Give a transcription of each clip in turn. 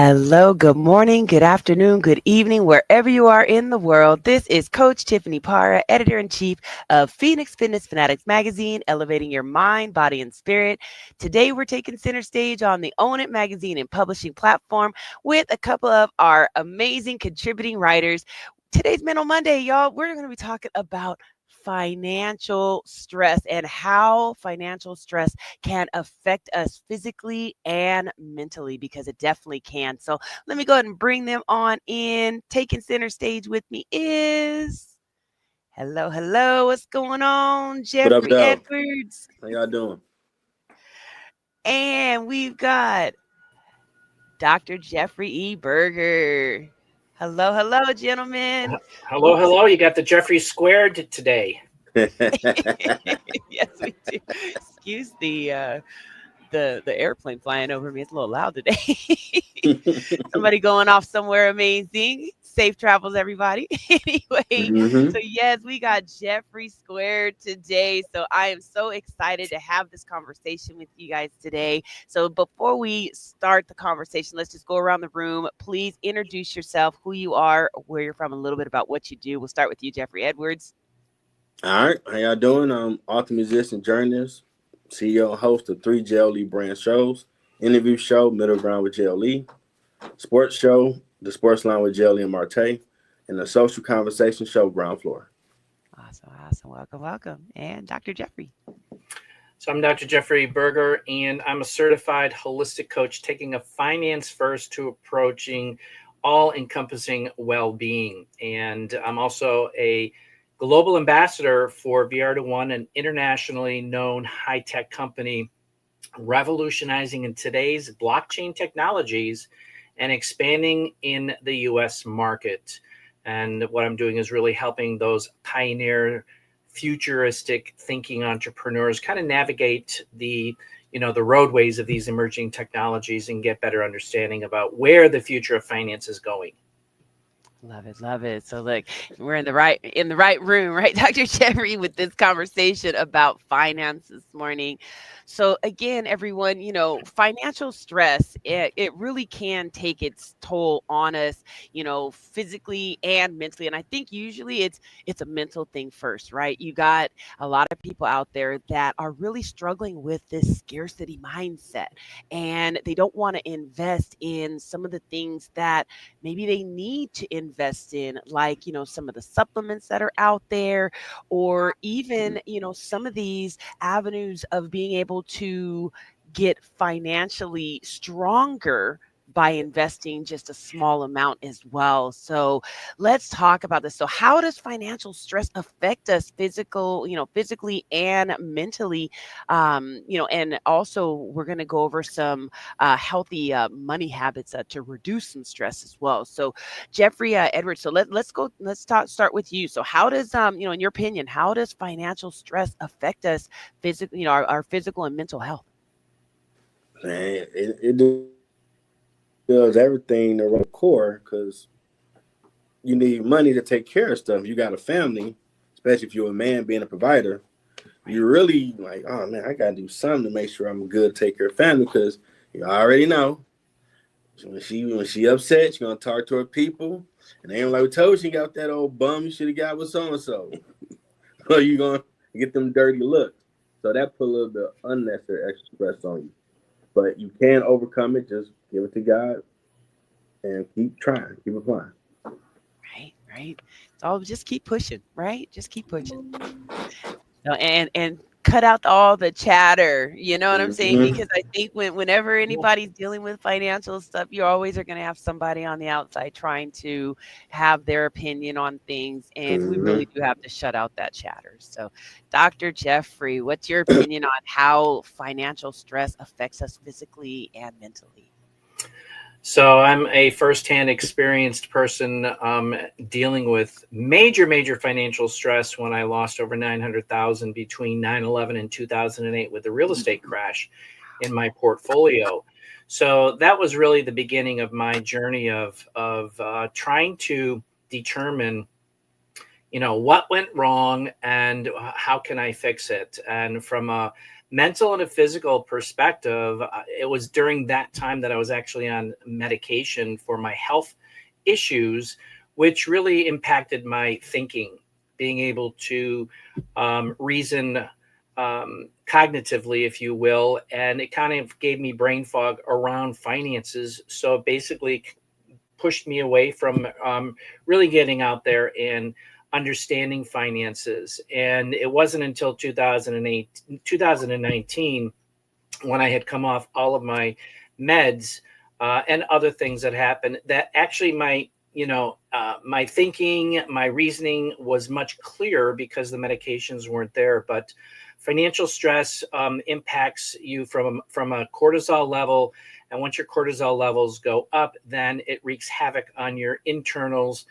Hello, good morning, good afternoon, good evening, wherever you are in the world. This is Coach Tiffany Parra, editor in chief of Phoenix Fitness Fanatics magazine, elevating your mind, body, and spirit. Today, we're taking center stage on the Own It magazine and publishing platform with a couple of our amazing contributing writers. Today's Mental Monday, y'all. We're going to be talking about financial stress and how financial stress can affect us physically and mentally, because it definitely can. So let me go ahead and bring them on in. Taking center stage with me is hello, what's going on, What up, Jeffrey though? Edwards? How y'all doing? And we've got Dr. Jeffrey E. Berger. Hello, gentlemen. Hello, Oops. hello. You got the Jeffrey squared today. Yes, we do. Excuse the airplane flying over me. It's a little loud today. Somebody going off somewhere amazing. Safe travels, everybody. Anyway, hmm so yes, we got Jeffrey Squared today. So I am so excited to have this conversation with you guys today. So before we start the conversation, let's just go around the room. Please introduce yourself, who you are, where you're from, a little bit about what you do. We'll start with you, Jeffrey Edwards. All right, how y'all doing? I'm author, musician, journalist, CEO, and host of three JLE brand shows: interview show, Middle Ground with JLE, sports show, The Sports Line with JLE and Marte, and the social conversation show, Ground Floor. Awesome. Welcome. And Dr. Jeffrey. So I'm Dr. Jeffrey Berger, and I'm a certified holistic coach taking a finance first to approaching all-encompassing well-being. And I'm also a global ambassador for VR2One, an internationally known high-tech company revolutionizing in today's blockchain technologies and expanding in the US market. And what I'm doing is really helping those pioneer futuristic thinking entrepreneurs kind of navigate the roadways of these emerging technologies and get better understanding about where the future of finance is going. Love it. So look, we're in the right room, right, Dr. Jeffrey, with this conversation about finance this morning. So again, everyone, financial stress, it really can take its toll on us, physically and mentally. And I think usually it's a mental thing first, right? You got a lot of people out there that are really struggling with this scarcity mindset, and they don't want to invest in some of the things that maybe they need to invest in, like, some of the supplements that are out there, or even, some of these avenues of being able to get financially stronger by investing just a small amount as well. So let's talk about this. So how does financial stress affect us physically and mentally? And also we're going to go over some healthy money habits to reduce some stress as well. So, Jeffrey Edwards, so start with you. So, how does in your opinion, how does financial stress affect us physically, our physical and mental health? Man, it does everything around the core because you need money to take care of stuff. You got a family, especially if you're a man being a provider. Right. You're really like, oh man, I gotta do something to make sure I'm good to take care of family because you already know. So when she upset, she's gonna talk to her people, and they ain't like we told you got that old bum you should have got with so and so. So you gonna get them dirty looks. So that put a little bit of unnecessary extra stress on you. But you can overcome it. Just give it to God and keep trying, keep applying. Right. So just keep pushing, right? Just keep pushing. No, and cut out all the chatter, you know what I'm saying? Mm-hmm. Because I think whenever anybody's dealing with financial stuff, you always are going to have somebody on the outside trying to have their opinion on things, and we Mm-hmm. really do have to shut out that chatter. So, Dr. Jeffrey, what's your opinion on how financial stress affects us physically and mentally? So I'm a firsthand experienced person dealing with major financial stress when I lost over 900,000 between 9/11 and 2008 with the real estate crash in my portfolio. So that was really the beginning of my journey of trying to determine, what went wrong and how can I fix it? And from a mental and a physical perspective, it was during that time that I was actually on medication for my health issues, which really impacted my thinking, being able to reason cognitively, if you will. And it kind of gave me brain fog around finances. So it basically pushed me away from really getting out there and understanding finances. And it wasn't until 2008, 2019, when I had come off all of my meds and other things that happened, that actually my thinking, my reasoning was much clearer because the medications weren't there. But financial stress impacts you from a cortisol level, and once your cortisol levels go up, then it wreaks havoc on your internals.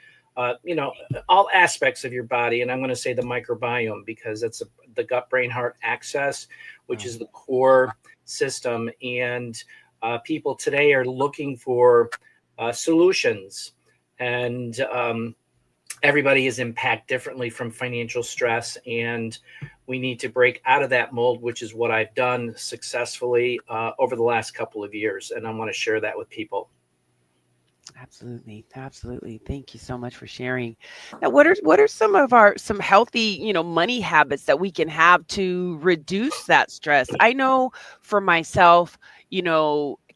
All aspects of your body, and I'm going to say the microbiome because that's the gut brain heart axis, which is the core system. And people today are looking for solutions, and everybody is impacted differently from financial stress. And we need to break out of that mold, which is what I've done successfully over the last couple of years. And I want to share that with people. Absolutely. Absolutely. Thank you so much for sharing. Now, what are some healthy, money habits that we can have to reduce that stress? I know for myself,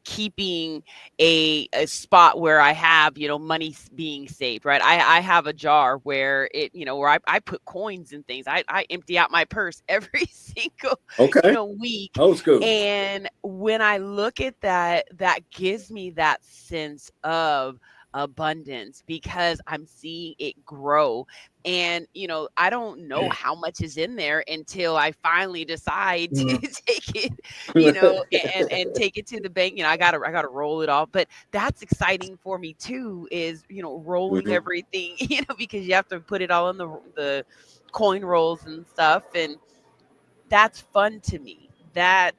keeping a spot where I have, money being saved, right? I have a jar where where I put coins and things. I empty out my purse every single, Okay. week. Old school. And when I look at that, that gives me that sense of abundance because I'm seeing it grow. And, I don't know how much is in there until I finally decide to Mm. take it, and take it to the bank. I gotta roll it off. But that's exciting for me too, is, rolling Mhm. everything, because you have to put it all in the coin rolls and stuff. And that's fun to me. That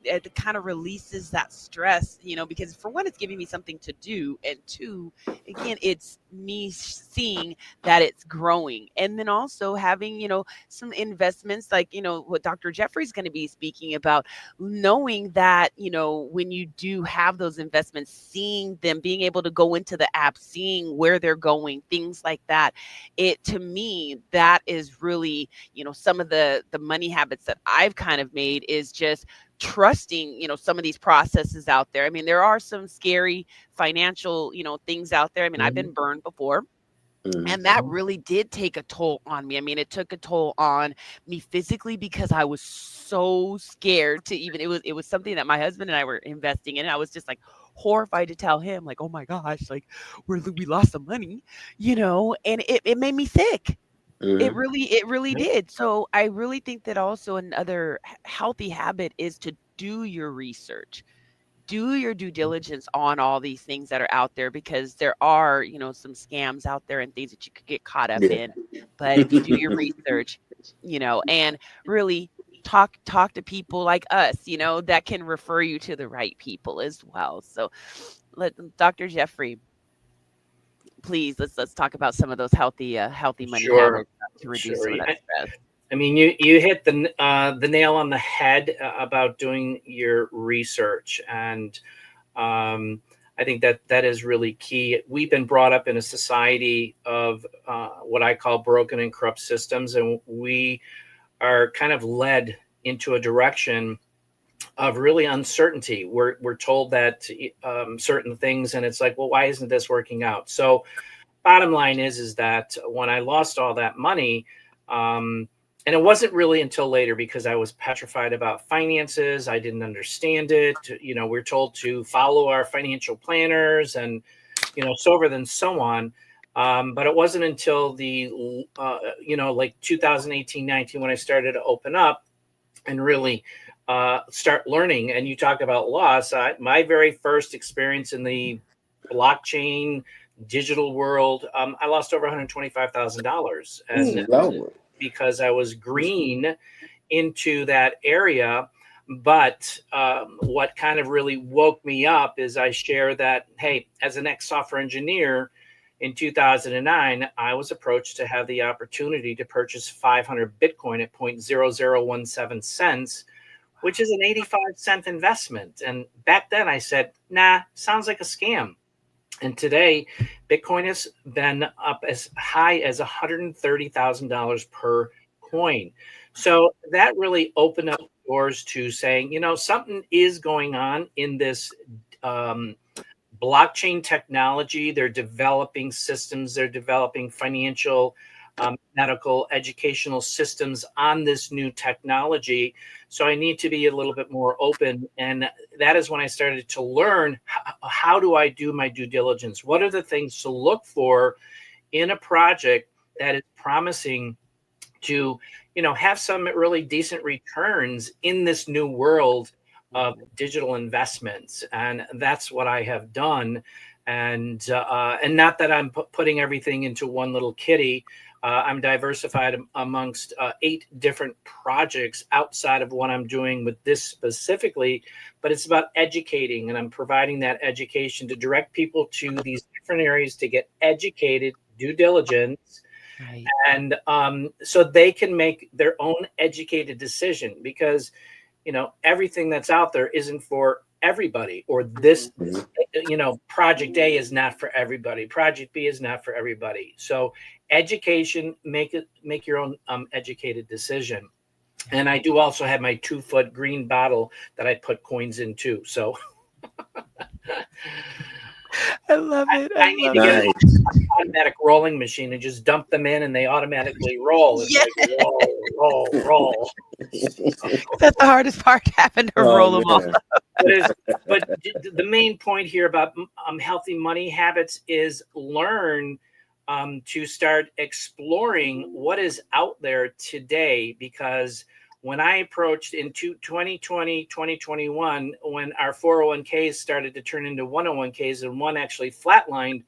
it kind of releases that stress, because for one, it's giving me something to do, and two, again, it's me seeing that it's growing, and then also having some investments like what Dr. Jeffrey's going to be speaking about, knowing that when you do have those investments, seeing them, being able to go into the app, seeing where they're going, things like that. It to me, that is really some of the money habits that I've kind of made is just trusting some of these processes out there. I mean, there are some scary financial things out there. I mean, I've Mhm. been burned before, Mhm. and that really did take a toll on me. I mean, it took a toll on me physically because I was so scared to even, it was something that my husband and I were investing in. And I was just like horrified to tell him, like, oh my gosh, like we lost some money, and it made me sick. It Mhm. really did. So I really think that also another healthy habit is to do your research. Do your due diligence on all these things that are out there, because there are, some scams out there and things that you could get caught up Yeah. in. But if you do your research, and really talk to people like us, that can refer you to the right people as well. So let Dr. Jeffrey, please, let's talk about some of those healthy money Sure, habits to reduce sure. some of that stress. I mean, you hit the nail on the head about doing your research, and I think that is really key. We've been brought up in a society of what I call broken and corrupt systems, and we are kind of led into a direction of really uncertainty. We're told that certain things, and it's like, well, why isn't this working out? So bottom line is that when I lost all that money, and it wasn't really until later because I was petrified about finances. I didn't understand it. We're told to follow our financial planners and, so forth and so on. But it wasn't until like 2018, 19, when I started to open up and really start learning. And you talk about loss. My very first experience in the blockchain digital world, I lost over $125,000, and Ooh, Lord. because I was green into that area. But what kind of really woke me up is I share that, hey, as an ex software engineer, in 2009, I was approached to have the opportunity to purchase 500 Bitcoin at 0.0017 cents, which is an 85-cent investment. And back then I said, nah, sounds like a scam. And today, Bitcoin has been up as high as $130,000 per coin. So that really opened up doors to saying, something is going on in this blockchain technology. They're developing systems, they're developing financial, medical, educational systems on this new technology. So I need to be a little bit more open. And that is when I started to learn how do I do my due diligence? What are the things to look for in a project that is promising to, have some really decent returns in this new world of digital investments? And that's what I have done. And not that I'm putting everything into one little kitty. I'm diversified amongst 8 different projects outside of what I'm doing with this specifically, but it's about educating, and I'm providing that education to direct people to these different areas to get educated, due diligence, Right. and so they can make their own educated decision, because everything that's out there isn't for everybody, or this project A is not for everybody, project B is not for everybody. So education, make your own educated decision. And I do also have my 2-foot green bottle that I put coins into. So I love it. I need to get an automatic rolling machine and just dump them in, and they automatically roll. It's like roll. That's the hardest part, having to roll them all. But the main point here about healthy money habits is learn to start exploring what is out there today. Because when I approached in 2020, 2021, when our 401ks started to turn into 101ks and one actually flatlined,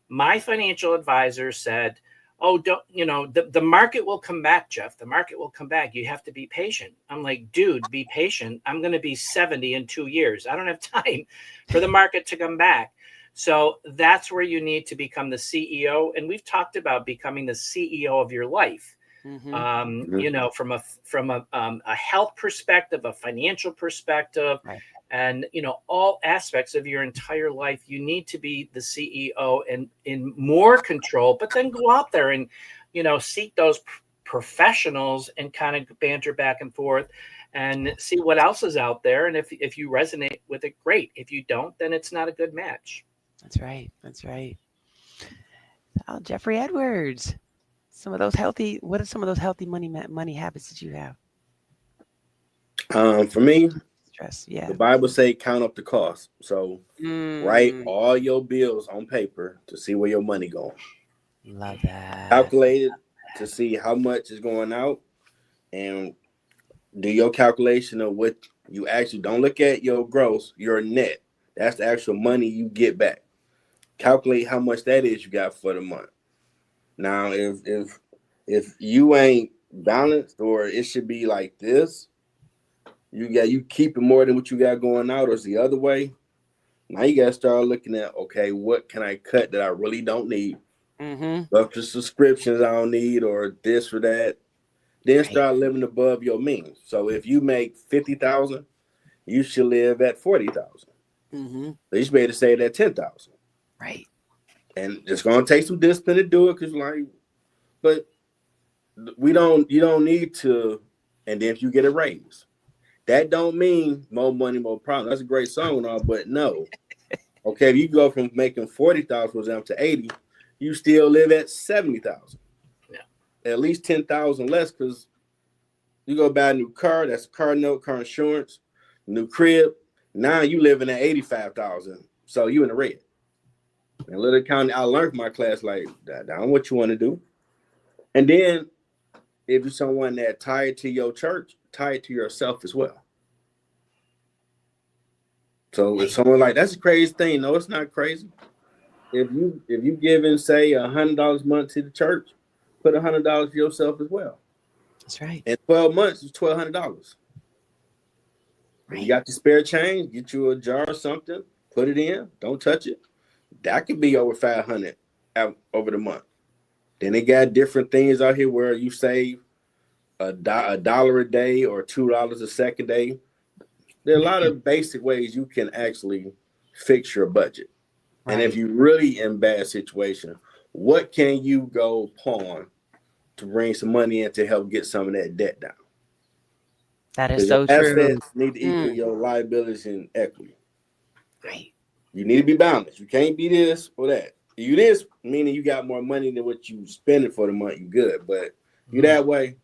my financial advisor said, oh, don't, the market will come back, Jeff. The market will come back. You have to be patient. I'm like, dude, be patient. I'm going to be 70 in 2 years. I don't have time for the market to come back. So that's where you need to become the CEO. And we've talked about becoming the CEO of your life. From a health perspective, a financial perspective, right, and all aspects of your entire life, you need to be the CEO and in more control. But then go out there and seek those professionals and kind of banter back and forth and see what else is out there. And if you resonate with it, great. If you don't, then it's not a good match. That's right. Oh, Jeffrey Edwards. What are some of those healthy money habits that you have? For me, Stress. Yeah. the Bible say count up the cost. So write all your bills on paper to see where your money going. Love that. Calculate it to see how much is going out, and do your calculation of what you actually, don't look at your gross, your net. That's the actual money you get back. Calculate how much that is you got for the month. Now, if you ain't balanced, or it should be like this, you keeping more than what you got going out, or it's the other way. Now you gotta start looking at, okay, what can I cut that I really don't need? But the subscriptions I don't need, or this or that. Then start living above your means. So if you make 50,000, you should live at 40,000. So you should be able to save that 10,000. Right. And it's gonna take some discipline to do it, but you don't need to. And then if you get a raise, that don't mean more money, more problems. That's a great song and all, but no. Okay, if you go from making 40,000, for example, to 80, you still live at 70,000. At least 10,000 less, because you go buy a new car, that's a car note, car insurance, new crib. Now you living at 85,000, so you in the red. And Little County, I learned from my class, like, that's what you want to do. And then if you're someone that tied to your church, tied to yourself as well. So if someone like, that's a crazy thing. No, it's not crazy. If you giving, say, $100 a month to the church, put $100 for yourself as well. That's right. In 12 months, it's $1,200. Right. You got your spare change, get you a jar or something, put it in, don't touch it. That could be over 500 out over the month. Then they got different things out here where you save a dollar a day or $2 a second day. There are a lot of basic ways you can actually fix your budget. And if Right. you're really in bad situation, what can you go pawn to bring some money in to help get some of that debt down? That is Because your so true. assets need to equal Mm, your liabilities in equity. right. You need to be balanced. You can't be this or that. You this meaning you got more money than what you spending for the month. You good, but you Mhm. that way,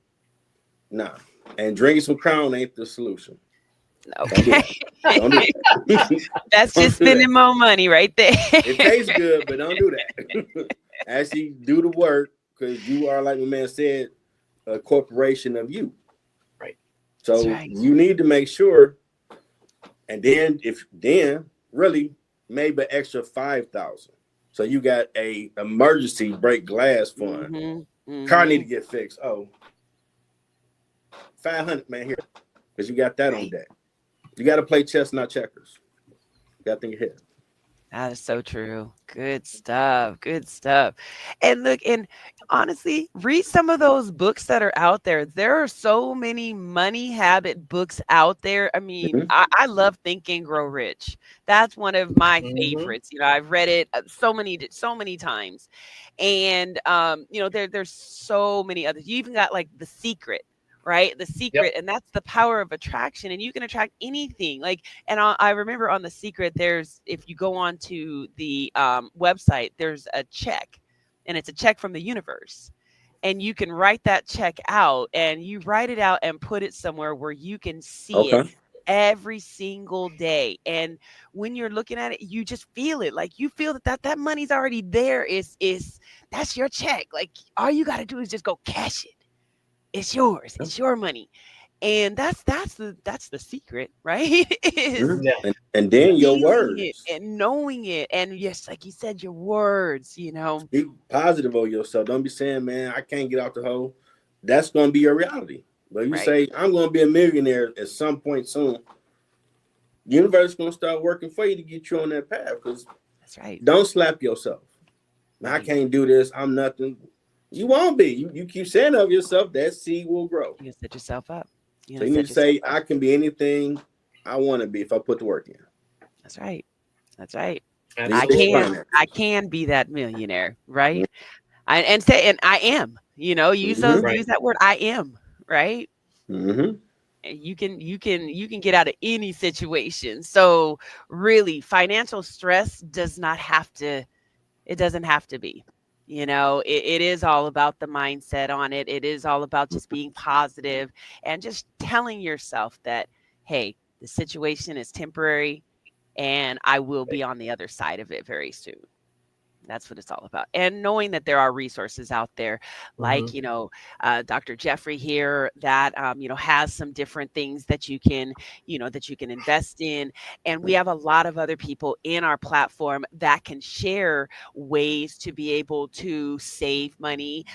nah. And drinking some Crown ain't the solution. Don't do Okay. that. Don't do that. That's Don't just do that. spending more money right there. It tastes good, but don't do that. Actually, do the work because you are, like my man said, a corporation of you. Right. That's So right. you need to make sure, and then really maybe an extra 5,000. So you got a emergency break glass fund. Mhm. Car need Mhm. to get fixed. Oh, 500, man, here. Because you got that on Right. deck. You got to play chess, not checkers. You got to think ahead. That is so true. Good stuff. Good stuff. And look, and honestly, read some of those books that are out there. There are so many money habit books out there. I mean, Mm-hmm. I love Think and Grow Rich. That's one of my Mhm. favorites. I've read it so many times. And there's so many others. You even got like The Secret, right? The Yep. Secret, and that's the power of attraction. And you can attract anything. Like, and I remember on The Secret, there's if you go on to the website, there's a check, and it's a check from the universe. And you can write that check out, and you write it out and put it somewhere where you can see it Okay. every single day. And when you're looking at it, you just feel it. Like you feel that money's already there. Is that's your check. Like all you got to do is just go cash it. It's yours. It's your money. And that's the secret, right? Is Mm-hmm. Yeah. And then your feeling it words. and knowing it. And yes, like you said, your words. Speak positive of yourself. Don't be saying, man, I can't get out the hole. That's going to be your reality. But you Right. say, I'm going to be a millionaire at some point soon. Universe going to start working for you to get you on that path. Because That's right. don't slap yourself. I Right. can't do this. I'm nothing. You won't be. You keep saying of yourself, that seed will grow. You gonna set yourself up. You're So gonna you need set to yourself say, up. I can be anything I want to be if I put the work in. That's right. That's right. And you I fix Absolutely. can I finances. can be that millionaire, right? And I am, Mm-hmm. Right. use that word I am, right? Mm-hmm. And you can get out of any situation. So really financial stress doesn't have to be. It is all about the mindset on it. It is all about just being positive and just telling yourself that, hey, the situation is temporary and I will be on the other side of it very soon. That's what it's all about. And knowing that there are resources out there like, Mhm. Dr. Jeffrey here that, has some different things that you can invest in. And we have a lot of other people in our platform that can share ways to be able to save money,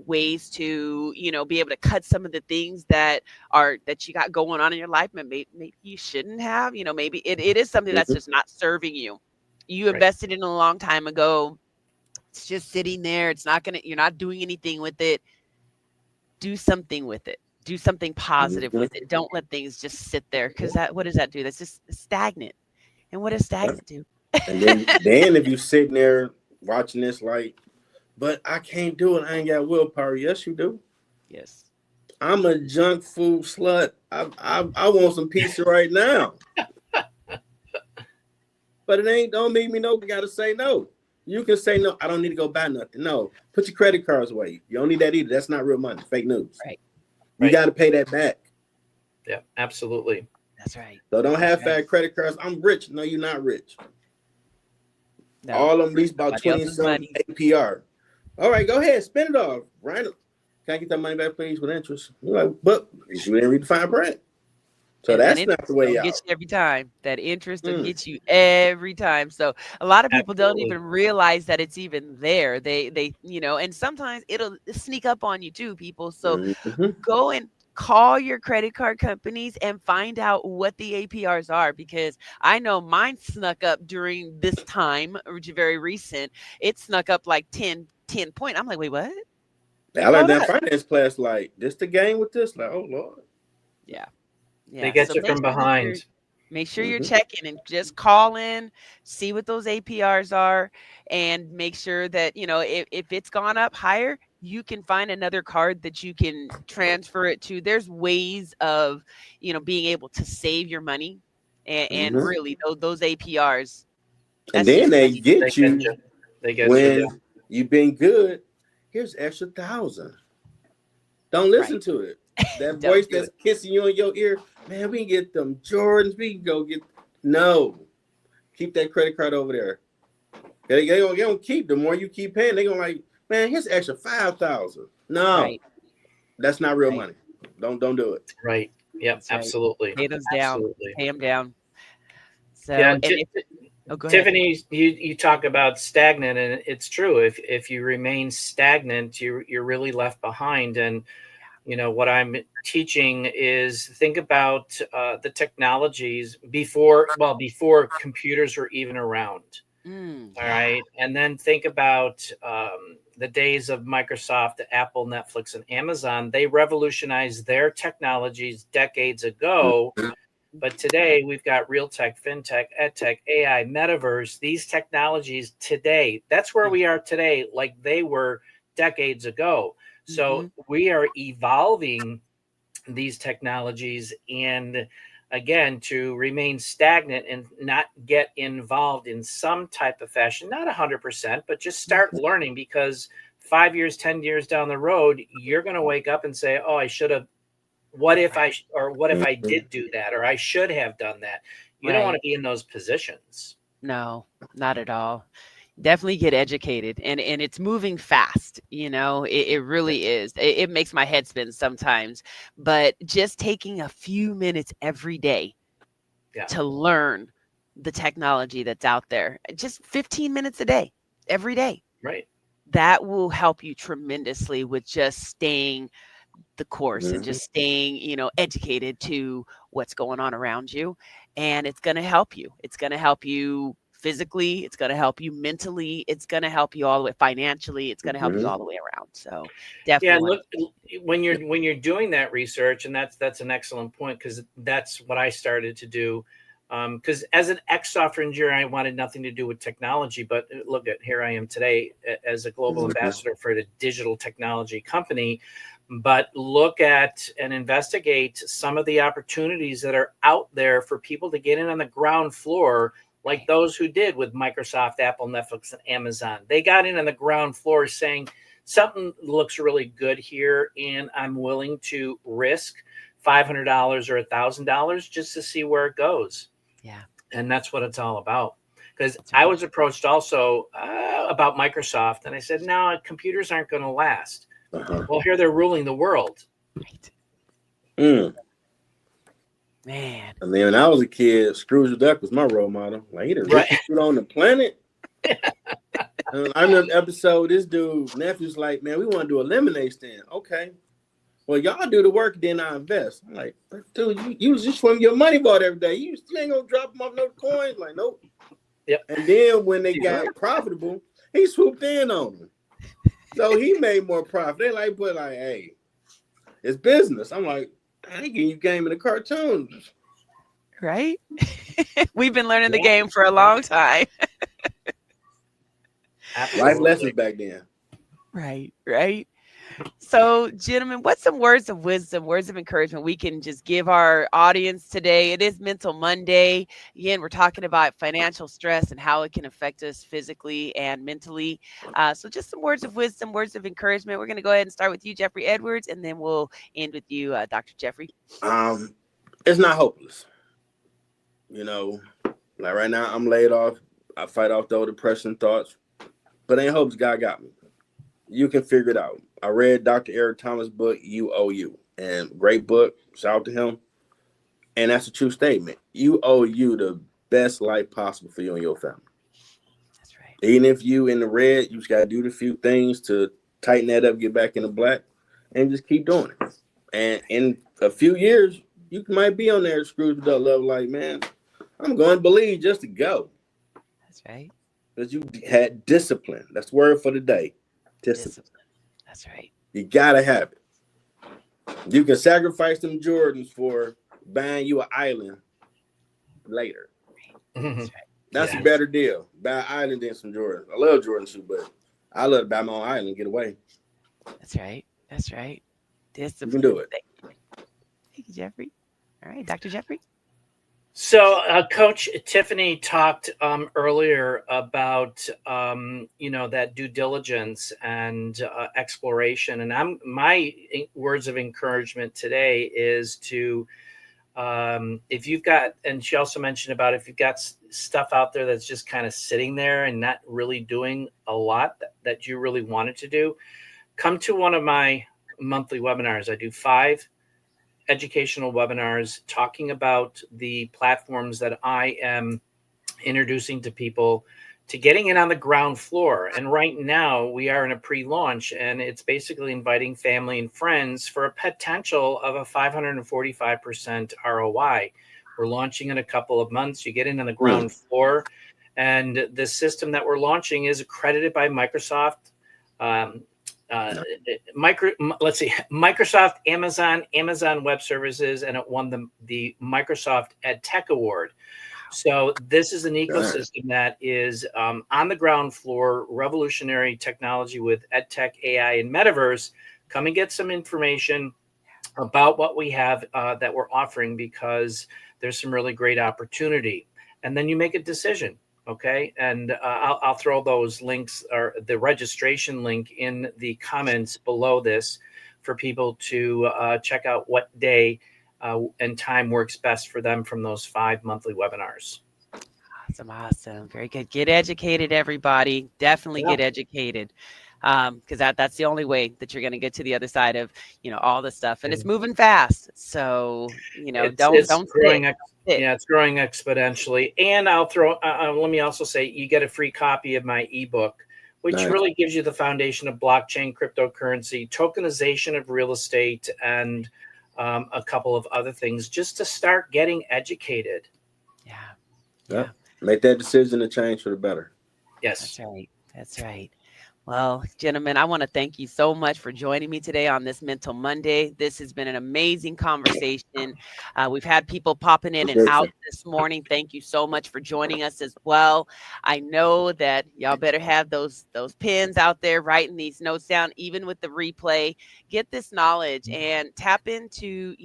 ways to, be able to cut some of the things that you got going on in your life. Maybe you shouldn't have, maybe it is something that's Mm-hmm. just not serving you. You Right. invested in a long time ago. It's just sitting there. You're not doing anything with it. Do something with it. Do something positive Mm-hmm. with it. Don't let things just sit there because what does that do? That's just stagnant. And what does Yeah. stagnant do? And then if you sitting there watching this, like, but I can't do it. I ain't got willpower. Yes, you do. Yes. I'm a junk food slut. I want some pizza right now. But it ain't don't make me know. Got to say no. You can say no. I don't need to go buy nothing. No, put your credit cards away. You don't need that either. That's not real money. Fake news. Right. You Right. got to pay that back. Yeah. Absolutely. That's right. So don't That's have right. fat credit cards. I'm rich. No, you're not rich. No. All of them That's least about somebody 20 else's something money. APR. All right, go ahead, spend it all. Right? Can I get that money back, please, with interest? You're like, but you didn't read the fine print. So And that that's not the interest way gonna get out. you every time. That interest will Mm, get you every time. So a lot of people don't Absolutely. even realize that it's even there. And sometimes it'll sneak up on you too, people. So mm-hmm. go and call your credit card companies and find out what the APRs are, because I know mine snuck up during this time, which is very recent. It snuck up like 10 point. I'm like, wait, what? I learned Hold that up. finance class, like, this the game with this? Like, oh, Lord. Yeah. They Yeah. get So you from behind. make sure you're Mm-hmm. checking and just call in, see what those APRs are, and make sure that, if it's gone up higher, you can find another card that you can transfer it to. There's ways of, being able to save your money. And Mm-hmm. really, those APRs, And that's then just they money. They get get you you. They get you. when Yeah. you've been good. Here's extra 1,000. Don't listen Right. to it. That Don't voice do that's it. kissing you in your ear, man, we can get them Jordans. We can go get. No. Keep that credit card over there. They gonna keep. The more you keep paying, they gonna like, man, here's extra 5,000. No, Right. that's not real Right. money. Don't do it. Right. Yep. That's right. Absolutely. Pay those down. Absolutely. Pay them down. Yeah. So, And and if, oh, go ahead. Tiffany, you talk about stagnant, and it's true. If you remain stagnant, you're really left behind. And what I'm teaching is think about the technologies before computers were even around. All Yeah. right, and then think about the days of Microsoft, Apple, Netflix, and Amazon. They revolutionized their technologies decades ago. But today we've got real tech, fintech, edtech, AI, metaverse, these technologies today. That's where we are today, like they were decades ago. So Mm-hmm. we are evolving these technologies, and again, to remain stagnant and not get involved in some type of fashion, not 100%, but just start learning, because 5 years, 10 years down the road, you're going to wake up and say, oh, I should have, what if I Mhm. did do that, or I should have done that. You don't want Right. to be in those positions. No, not at all. Definitely get educated, and it's moving fast. It really is. It makes my head spin sometimes, but just taking a few minutes every day Yeah. to learn the technology that's out there, just 15 minutes a day, every day, Right. that will help you tremendously with just staying the course and Mhm. just staying, educated to what's going on around you. And it's going to help you. It's going to help you physically. It's going to help you mentally. It's going to help you all the way financially. It's going to help you Mhm. all the way around. So Yeah, definitely and want look, when you're doing that research, and that's an excellent point, because that's what I started to do. Because as an ex-software engineer, I wanted nothing to do with technology. But look at, here I am today as a global Mhm. ambassador for a digital technology company. But look at and investigate some of the opportunities that are out there for people to get in on the ground floor, like to. those who did with Microsoft, Apple, Netflix, and Amazon. They got in on the ground floor saying, something looks really good here, and I'm willing to risk $500 or $1,000 just to see where it goes. Yeah, And that's what it's all about. Because that's I right. was approached also about Microsoft, and I said, no, computers aren't going to last. Uh-huh. Well, here they're ruling the world. Right. Mm. Man. And then when I was a kid, Scrooge Duck was my role model. Like, he the Right. richest dude on the planet. I remember the episode. This dude nephew's like, man, we want to do a lemonade stand. Okay, well, y'all do the work, then I invest. I'm like, but dude, you just swim your money bought every day. You ain't gonna drop them off no coins. Like, nope. Yep. And then when they He's right. got profitable, he swooped in on them. So he made more profit. They like, but like, hey, it's business. I'm like, I ain't getting you game in the cartoons. Right. We've been learning the Yeah. game for a long time. Life lessons Absolutely. back then. Right. Right. So, gentlemen, what's some words of wisdom, words of encouragement we can just give our audience today? It is Mental Monday. Again, we're talking about financial stress and how it can affect us physically and mentally. So, just some words of wisdom, words of encouragement. We're going to go ahead and start with you, Jeffrey Edwards, and then we'll end with you, Dr. Jeffrey. Um, it's not hopeless. You know, like right now, I'm laid off. I fight off those depression thoughts, but ain't hopes God got me. You can figure it out. I read Dr. Eric Thomas' book, You Owe You, and great book. Shout out to him. And that's a true statement. You owe you the best life possible for you and your family. That's right. Even if you in the red, you just got to do the few things to tighten that up, get back in the black, and just keep doing it. And a few years, you might be on there screws with that level. Like, man, I'm going to believe just to go. That's right. Because you had discipline. That's the word for the day. Discipline. Discipline. That's right. You gotta have it. You can sacrifice them Jordans for buying you an island later. That's right. That's a Yes. better deal. Buy an island than some Jordans. I love Jordan shoes, but I love to buy my own island and get away. That's right. That's right. You can Discipline. do it. Thank you, Jeffrey. All right, Dr. Jeffrey. So, Coach Tiffany talked earlier about that due diligence and exploration, and my words of encouragement today is to if you've got, and she also mentioned about if you've got stuff out there that's just kind of sitting there and not really doing a lot that you really wanted to do, come to one of my monthly webinars. I do 5 educational webinars talking about the platforms that I am introducing to people to getting in on the ground floor. And right now we are in a pre-launch, and it's basically inviting family and friends for a potential of a 545% ROI. We're launching in a couple of months. You get in on the ground floor, and the system that we're launching is accredited by Microsoft. Microsoft, Amazon Web Services, and it won the Microsoft EdTech Award. So this is an ecosystem that is on the ground floor, revolutionary technology with EdTech, AI, and Metaverse. Come and get some information about what we have that we're offering, because there's some really great opportunity. And then you make a decision. Okay. And I'll throw those links, or the registration link, in the comments below this for people to check out what day and time works best for them from those 5 monthly webinars. Awesome. Awesome. Very good. Get educated, everybody. Definitely get educated. Because that's the only way that you're going to get to the other side of, all the stuff. And it's moving fast. So, don't growing. sit. Yeah, it's growing exponentially. And I'll throw, let me also say, you get a free copy of my ebook, which really gives you the foundation of blockchain, cryptocurrency, tokenization of real estate, and a couple of other things just to start getting educated. Yeah. Make that decision to change for the better. Yes. That's right. That's right. Well, gentlemen, I want to thank you so much for joining me today on this Mental Monday. This has been an amazing conversation. We've had people popping in and out this morning. Thank you so much for joining us as well. I know that y'all better have those pens out there writing these notes down, even with the replay. Get this knowledge and tap into,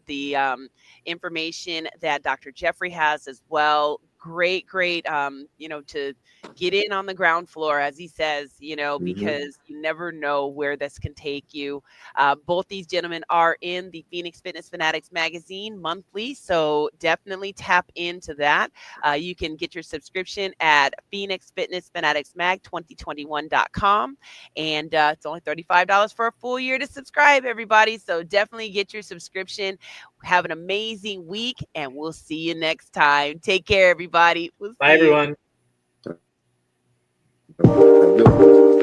the information that Dr. Jeffrey has as well. Great, to get in on the ground floor, as he says, because you never know where this can take you. Both these gentlemen are in the Phoenix Fitness Fanatics magazine monthly, so definitely tap into that. You can get your subscription at phoenixfitnessfanaticsmag2021.com, and it's only $35 for a full year to subscribe, everybody. So definitely get your subscription. Have an amazing week, and we'll see you next time. Take care, everybody. Bye, everyone. You.